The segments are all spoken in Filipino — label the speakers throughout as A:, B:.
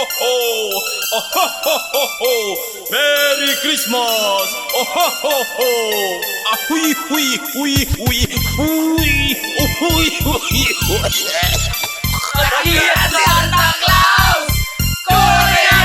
A: ho! Oh ho ho ho ho! Merry Christmas! Oh ho ho ho! Ah hui hui hui hui hui hui hui hui.
B: Iya Santa Claus! Korea!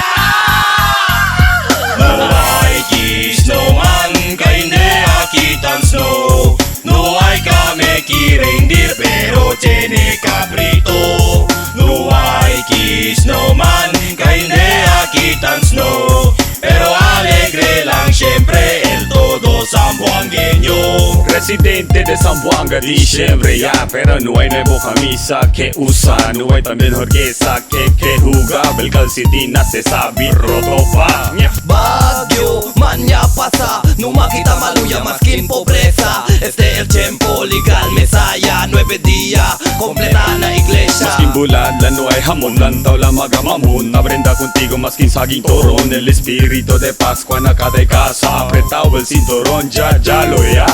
A: No hay snowman, kainde akitan snow. No hay kameki reindeer, pero tiene cabrito. No hay snowman, kainde akitan snow. Pero alegre lang siempre el todo sambuangueño.
C: Residente de Zamboanga, diciembre ya. Pero no hay nuevo camisa que usa. No hay también jorguesa que jugaba. El calcetín se sabe roto pa.
D: Bagyo, manya pasa. No makita maluya, maskin pobreza. Este el tiempo legal, mesaya. 9 días, completa na iglesia.
C: Maskin bulala, no hay jamón. Lantaw lang magamamon. Nabrenda contigo, maskin saging turon. El espíritu de Pascua na cada casa. Apretado el cinturón, ya lo ya.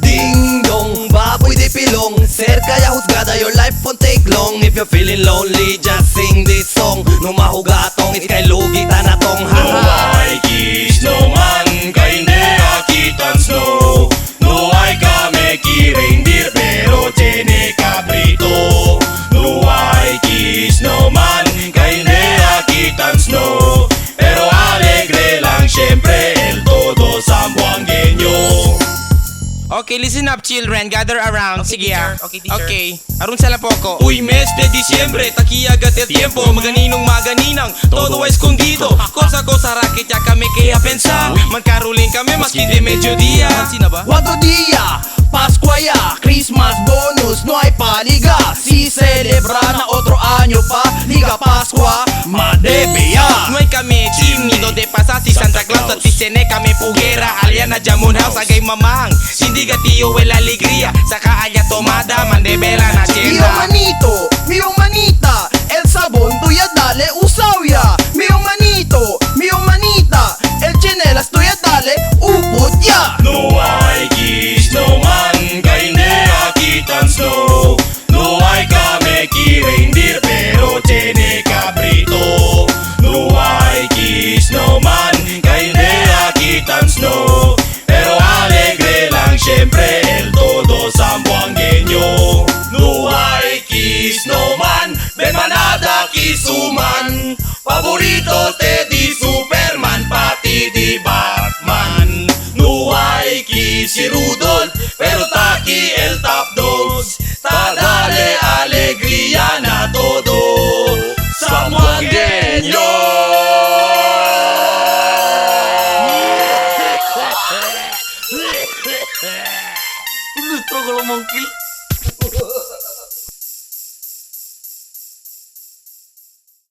D: Ding dong, baboy de pilong. Cerca ya juzgada, your life won't take long. If you're feeling lonely, just sing this song. No mahugatong, it's kay lugi tanatong.
A: No hay snowman, kainde akitan snow. No hay kameki reindeer, pero tiene cabrito. No hay snowman, kainde akitan snow. Pero alegre lang siempre el todo sambuangueño.
B: Okay, listen up children, gather around.
E: Okay,
B: Sige
E: teacher.
B: ah.
E: Okay, teacher.
B: Okay, arun sala poco.
A: Uy, mes de diciembre, taquiagat el tiempo. Maganinong maganinang, todo escondido. Cosa racket ya kami kaya pensa. Magkaruling kami maski de mediodía.
B: Sino ba?
D: Cuatro días, Pascua ya, Christmas bonus, no hay paliga. Si celebra na otro año pa, Liga Pascua, madebe ya.
B: No hay kami chimney donde pasa si Santa Claus at tisene kami pugera. Alian na jamon house agay mamang. Sindiga tío el alegría. Saka aya tomada mandebela na
D: Mio
B: chenda.
D: manito, mio manita, el sabón tú ya dale usaw ya. Mio manito, mio manita, el chinelas tú ya dale upot ya.
A: No hay snowman, kainde akitan snow. No hay kameki reindeer, pero tiene cabrito. No hay snowman, kainde akitan snow. Pero alegre lang siempre el todo sambuangueño. No hay snowman, ven manada kisuman. Favoritos de di Superman, pati di Batman. No hay si Rudolph, pero taki el top dos. Ta dale alegría na todo sambuangueño.
D: Lustro kalau mungkin.